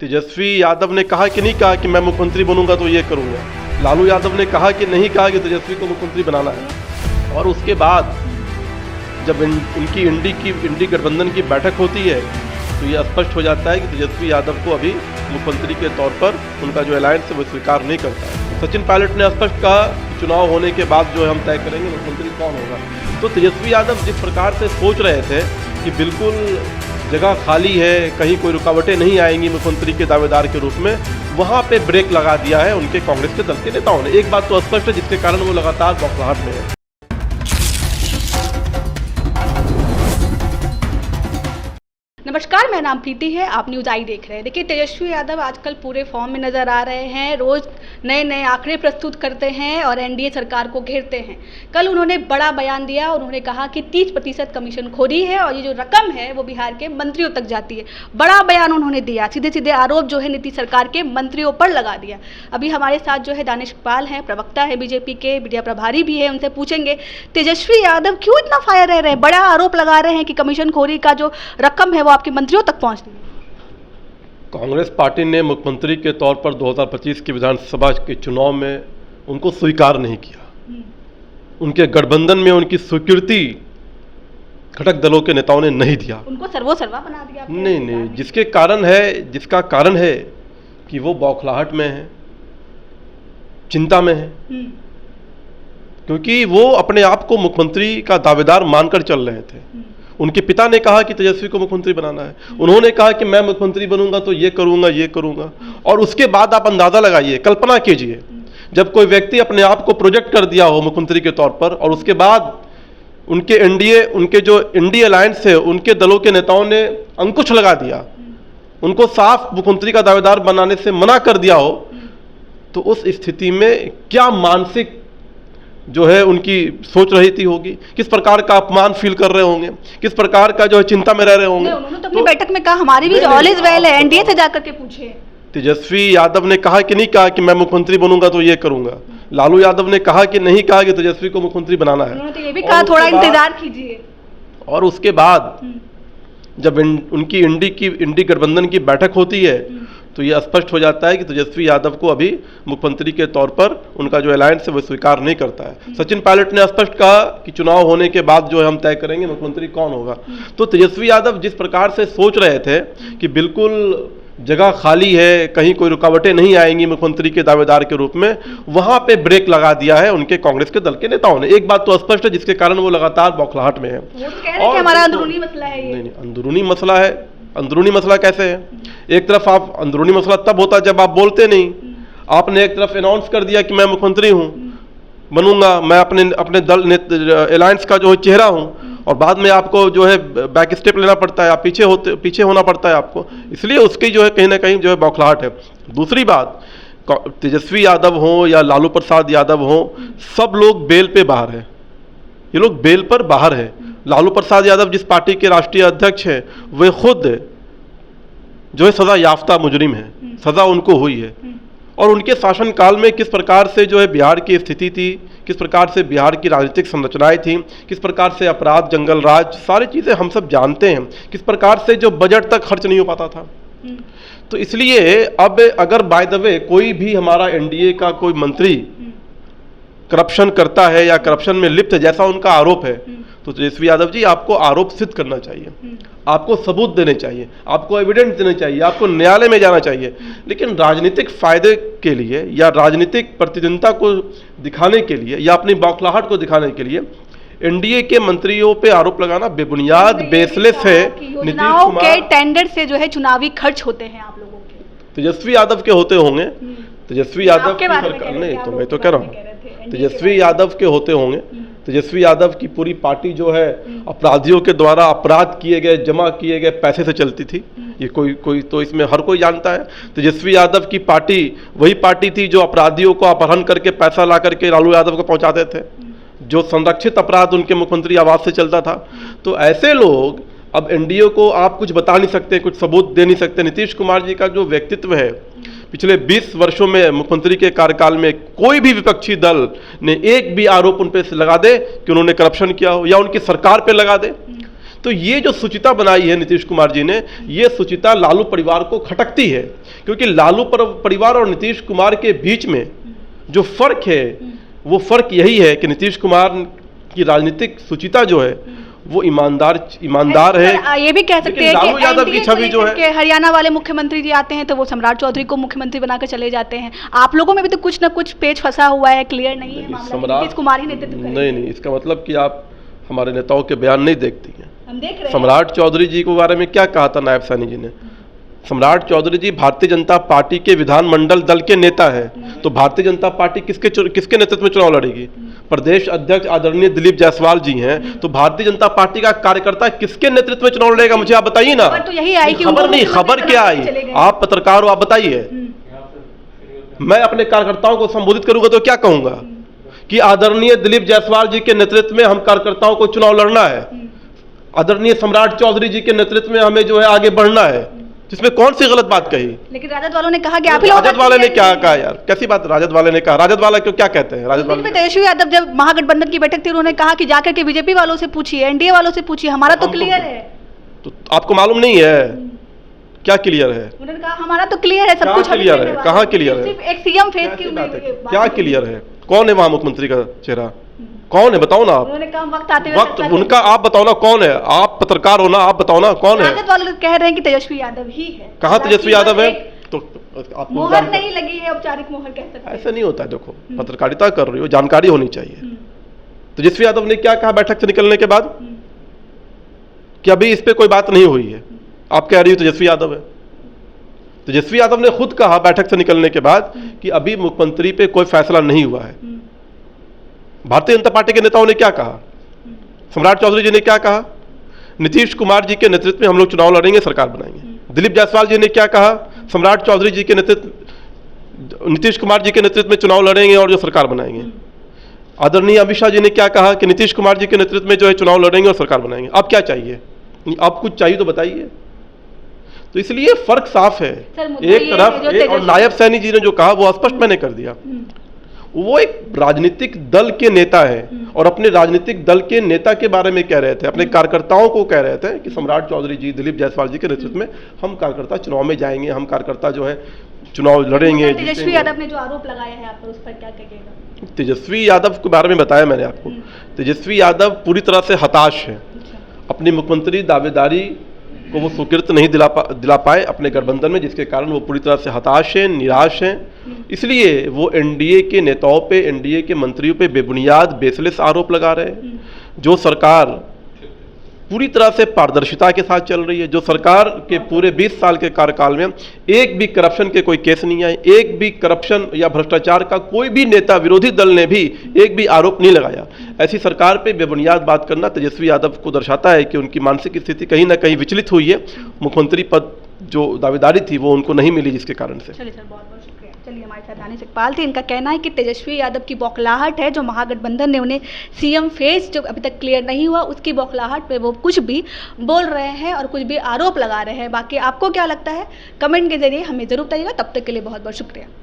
तेजस्वी यादव ने कहा कि नहीं कहा कि मैं मुख्यमंत्री बनूंगा तो ये करूंगा। लालू यादव ने कहा कि नहीं कहा कि तेजस्वी को मुख्यमंत्री बनाना है। और उसके बाद जब उनकी इंडी गठबंधन की बैठक होती है तो ये स्पष्ट हो जाता है कि तेजस्वी यादव को अभी मुख्यमंत्री के तौर पर उनका जो अलायंस है वो स्वीकार नहीं करता है। सचिन पायलट ने स्पष्ट कहा कि चुनाव होने के बाद जो है हम तय करेंगे मुख्यमंत्री कौन होगा। तो तेजस्वी यादव जिस प्रकार से सोच रहे थे कि बिल्कुल जगह खाली है, कहीं कोई रुकावटें नहीं आएंगी मुख्यमंत्री के दावेदार के रूप में, वहाँ पे ब्रेक लगा दिया है उनके कांग्रेस के दल के नेताओं ने। एक बात तो स्पष्ट है जिसके कारण वो लगातार बौखलाहट में है। नमस्कार, मेरा नाम प्रीति है। आप न्यूज़ आई देख रहे हैं। देखिए, तेजस्वी यादव आजकल पूरे फॉर्म में नज़र आ रहे हैं। रोज़ नए नए आंकड़े प्रस्तुत करते हैं और एनडीए सरकार को घेरते हैं। कल उन्होंने बड़ा बयान दिया। उन्होंने कहा कि 30% कमीशन खोरी है और ये जो रकम है वो बिहार के मंत्रियों तक जाती है। बड़ा बयान उन्होंने दिया, सीधे सीधे आरोप जो है नीतीश सरकार के मंत्रियों पर लगा दिया। अभी हमारे साथ जो है दानिश इकबाल हैं, प्रवक्ता है बीजेपी के, मीडिया प्रभारी भी है। उनसे पूछेंगे तेजस्वी यादव क्यों इतना फायर रह रहे हैं, बड़ा आरोप लगा रहे हैं कि कमीशन खोरी का जो रकम है वो आपके मंत्रियों तक पहुंचती है। कांग्रेस पार्टी ने मुख्यमंत्री के तौर पर 2025 की विधानसभा के चुनाव में उनको स्वीकार नहीं किया। उनके गठबंधन में उनकी स्वीकृति घटक दलों के नेताओं ने नहीं दिया। उनको सर्वोसर्वा बना दिया। नहीं, जिसका कारण है कि वो बौखलाहट में है, चिंता में है, क्योंकि वो अपने आप को मुख्यमंत्री का दावेदार मानकर चल रहे थे। उनके पिता ने कहा कि तेजस्वी को मुख्यमंत्री बनाना है। उन्होंने कहा कि मैं मुख्यमंत्री बनूंगा तो ये करूंगा। और उसके बाद आप अंदाजा लगाइए, कल्पना कीजिए, जब कोई व्यक्ति अपने आप को प्रोजेक्ट कर दिया हो मुख्यमंत्री के तौर पर और उसके बाद उनके जो इंडी अलायंस है उनके दलों के नेताओं ने अंकुश लगा दिया, उनको साफ मुख्यमंत्री का दावेदार बनाने से मना कर दिया हो, तो उस स्थिति में क्या मानसिक जो है उनकी सोच रही थी होगी, किस प्रकार का अपमान फील कर रहे होंगे, किस प्रकार का जो है चिंता में रह रहे होंगे। उन्होंने तो अपनी बैठक में कहा हमारी भी ऑल इज वेल है, एनडीए से जाकर के पूछे। तेजस्वी यादव ने कहा कि नहीं कहा कि मैं मुख्यमंत्री बनूंगा तो ये करूंगा। लालू यादव ने कहा कि नहीं कहा कि तेजस्वी को मुख्यमंत्री बनाना है। उन्होंने तो ये भी कहा थोड़ा इंतजार कीजिए। और उसके बाद जब उनकी इंडी गठबंधन की बैठक होती है तो ये स्पष्ट हो जाता है कि तेजस्वी यादव को अभी मुख्यमंत्री के तौर पर उनका जो अलायंस है वो स्वीकार नहीं करता है। सचिन पायलट ने स्पष्ट कहा कि चुनाव होने के बाद जो है हम तय करेंगे मुख्यमंत्री कौन होगा। तो तेजस्वी यादव जिस प्रकार से सोच रहे थे कि बिल्कुल जगह खाली है, कहीं कोई रुकावटें नहीं आएंगी मुख्यमंत्री के दावेदार के रूप में, वहां पे ब्रेक लगा दिया है उनके कांग्रेस के दल के नेताओं ने। एक बात तो स्पष्ट है जिसके कारण वो लगातार बौखलाहट में है। और हमारा अंदरूनी मसला है ये। नहीं, अंदरूनी मसला है। अंदरूनी मसला कैसे है? एक तरफ आप अंदरूनी मसला तब होता है जब आप बोलते नहीं। आपने एक तरफ अनाउंस कर दिया कि मैं मुख्यमंत्री हूं, बनूंगा, मैं अपने दल अलायंस का जो है चेहरा हूं, और बाद में आपको जो है बैक स्टेप लेना पड़ता है, आप पीछे होना पड़ता है आपको। इसलिए उसकी जो है कहीं ना कहीं जो है बौखलाहट है। दूसरी बात, तेजस्वी यादव हो या लालू प्रसाद यादव हो, सब लोग बेल पे बाहर है। ये लोग बेल पर बाहर है। लालू प्रसाद यादव जिस पार्टी के राष्ट्रीय अध्यक्ष हैं वे खुद जो है सजा याफ्ता मुजरिम है, सजा उनको हुई है। और उनके शासनकाल में किस प्रकार से जो है बिहार की स्थिति थी, किस प्रकार से बिहार की राजनीतिक संरचनाएं थी, किस प्रकार से अपराध, जंगल राज, सारी चीज़ें हम सब जानते हैं। किस प्रकार से जो बजट तक खर्च नहीं हो पाता था। तो इसलिए अब अगर बाय द वे कोई भी हमारा एनडीए का कोई मंत्री करप्शन करता है या करप्शन में लिप्त है जैसा उनका आरोप है, तो तेजस्वी यादव जी आपको आरोप सिद्ध करना चाहिए, आपको सबूत देने चाहिए, आपको एविडेंस देने चाहिए, आपको न्यायालय में जाना चाहिए। लेकिन राजनीतिक फायदे के लिए या राजनीतिक प्रतिद्वंदिता को दिखाने के लिए या अपनी बौखलाहट को दिखाने के लिए एनडीए के मंत्रियों पे आरोप लगाना बेबुनियाद, बेसलेस है। नीतीश कुमार के टेंडर से जो है चुनावी खर्च होते हैं आप लोगों के। तेजस्वी यादव के होते होंगे, तेजस्वी यादव की सरकार नहीं, तो मैं तो कह रहा हूँ तेजस्वी यादव के होते होंगे। तेजस्वी यादव की पूरी पार्टी जो है अपराधियों के द्वारा अपराध किए गए, जमा किए गए पैसे से चलती थी। ये कोई तो इसमें हर कोई जानता है। तेजस्वी यादव की पार्टी वही पार्टी थी जो अपराधियों को अपहरण करके पैसा ला करके लालू यादव को पहुंचाते थे, जो संरक्षित अपराध उनके मुख्यमंत्री आवास से चलता था। तो ऐसे लोग अब एनडीए को आप कुछ बता नहीं सकते, कुछ सबूत दे नहीं सकते। नीतीश कुमार जी का जो व्यक्तित्व है, पिछले 20 वर्षों में मुख्यमंत्री के कार्यकाल में कोई भी विपक्षी दल ने एक भी आरोप उन पे लगा दे कि उन्होंने करप्शन किया हो या उनकी सरकार पे लगा दे, तो ये जो सुचिता बनाई है नीतीश कुमार जी ने, ये सुचिता लालू परिवार को खटकती है, क्योंकि लालू परिवार और नीतीश कुमार के बीच में जो फर्क है वो फर्क यही है कि नीतीश कुमार की राजनीतिक सुचिता जो है वो ईमानदार है। ये भी कह सकते हैं लालू यादव की छवि जो है, हरियाणा वाले मुख्यमंत्री जी आते हैं तो वो सम्राट चौधरी को मुख्यमंत्री बनाकर चले जाते हैं। आप लोगों में भी तो कुछ ना कुछ पेच फंसा हुआ है, क्लियर नहीं है मामला। नीतीश कुमार ही नेतृत्व करेंगे। नहीं, इसका मतलब कि आप हमारे नेताओं के बयान नहीं देखती हैं। हम देख रहे हैं। सम्राट चौधरी जी के बारे में क्या कहा था नायब सैनी जी ने? सम्राट चौधरी जी भारतीय जनता पार्टी के विधानमंडल दल के नेता है, तो भारतीय जनता पार्टी किसके नेतृत्व में चुनाव लड़ेगी? प्रदेश अध्यक्ष आदरणीय दिलीप जायसवाल जी हैं, तो भारतीय जनता पार्टी का कार्यकर्ता किसके नेतृत्व में चुनाव लड़ेगा? मुझे आप बताइए ना। तो यही आई कि खबर नहीं, खबर क्या आई? आप पत्रकार हो, आप बताइए। मैं अपने कार्यकर्ताओं को संबोधित करूंगा तो क्या कहूंगा कि आदरणीय दिलीप जायसवाल जी के नेतृत्व में हम कार्यकर्ताओं को चुनाव लड़ना है, आदरणीय सम्राट चौधरी जी के नेतृत्व में हमें जो है आगे बढ़ना है। जिसमें कौन सी गलत बात कही? लेकिन राजद वालों ने कहा कि आप राजद वाले ने क्या कहा यार? कैसी बात राजद वाले ने कहा? राजद वाला क्यों, क्या कहते हैं राजद वाले? तेजस्वी यादव जब महागठबंधन की बैठक थी उन्होंने कहा कि जाकर के बीजेपी वालों से पूछिए, एनडीए वालों से पूछिए, हमारा तो क्लियर है। तो आपको मालूम नहीं है क्या क्लियर है? उन्होंने कहा हमारा तो क्लियर है, सब कुछ क्लियर है। कहाँ क्लियर है? सिर्फ एक सीएम फेस की क्या क्लियर है? कौन है वहां मुख्यमंत्री का चेहरा? कौन है बताओ ना आप। उन्होंने कहा वक्त आते हुए वक्त उनका, आप बताओ ना कौन है? आप पत्रकार हो ना, आप बताओ ना कौन है? राजद वाले कह रहे हैं कि तेजस्वी यादव ही है। कहाँ तेजस्वी यादव है? तो आपको मोहर नहीं लगी है, औपचारिक मोहर कह सकते हैं। ऐसा नहीं होता है। देखो, पत्रकारिता कर रही हो, जानकारी होनी चाहिए। तेजस्वी यादव ने क्या कहा बैठक से निकलने के बाद? कि अभी इस पे कोई बात नहीं हुई है। आप कह रही हो तेजस्वी यादव है। तेजस्वी यादव ने खुद कहा बैठक से निकलने के बाद कि अभी मुख्यमंत्री पे कोई फैसला नहीं हुआ है। भारतीय जनता पार्टी के नेताओं ने क्या कहा? सम्राट चौधरी जी ने क्या कहा? नीतीश कुमार जी के नेतृत्व में हम लोग चुनाव लड़ेंगे, सरकार बनाएंगे। दिलीप जायसवाल जी ने क्या कहा? सम्राट चौधरी जी के नेतृत्व, नीतीश कुमार जी के नेतृत्व में चुनाव लड़ेंगे और जो सरकार बनाएंगे। आदरणीय अमित शाह जी ने क्या कहा कि नीतीश कुमार जी के नेतृत्व में जो है चुनाव लड़ेंगे और सरकार बनाएंगे। अब क्या चाहिए? अब कुछ चाहिए तो बताइए। तो इसलिए फर्क साफ है। एक तरफ और नायब सैनी जी ने जो कहा वो स्पष्ट मैंने कर दिया। वो एक राजनीतिक दल के नेता है और अपने राजनीतिक दल के नेता के बारे में कह रहे थे, अपने कार्यकर्ताओं को कह रहे थे कि सम्राट चौधरी जी, दिलीप जायसवाल जी के नेतृत्व में हम कार्यकर्ता चुनाव में जाएंगे, हम कार्यकर्ता जो है चुनाव लड़ेंगे। तेजस्वी यादव ने जो आरोप लगाया है आप पर, उस पर क्या कहिएगा? तेजस्वी यादव के बारे में बताया मैंने आपको। तेजस्वी यादव पूरी तरह से हताश है। अपनी मुख्यमंत्री दावेदारी को वो स्वीकृत नहीं दिला पाए अपने गठबंधन में, जिसके कारण वो पूरी तरह से हताश हैं, निराश हैं। इसलिए वो एनडीए के नेताओं पे, एनडीए के मंत्रियों पे बेबुनियाद, बेसलेस आरोप लगा रहे हैं। जो सरकार पूरी तरह से पारदर्शिता के साथ चल रही है, जो सरकार के पूरे 20 साल के कार्यकाल में एक भी करप्शन के कोई केस नहीं आए, एक भी करप्शन या भ्रष्टाचार का कोई भी नेता, विरोधी दल ने भी एक भी आरोप नहीं लगाया। ऐसी सरकार पे बेबुनियाद बात करना तेजस्वी यादव को दर्शाता है कि उनकी मानसिक स्थिति कहीं ना कहीं विचलित हुई है। मुख्यमंत्री पद जो दावेदारी थी वो उनको नहीं मिली, जिसके कारण से। चलिए सर, बहुत बहुत शुक्रिया। चलिए, हमारे साथ रानी सिकपाल थी। इनका कहना है कि तेजस्वी यादव की बौखलाहट है, जो महागठबंधन ने उन्हें सीएम फेस जो अभी तक क्लियर नहीं हुआ, उसकी बौखलाहट पे वो कुछ भी बोल रहे हैं और कुछ भी आरोप लगा रहे हैं। बाकी आपको क्या लगता है कमेंट के जरिए हमें जरूर बताइएगा। तब तक के लिए बहुत बहुत शुक्रिया।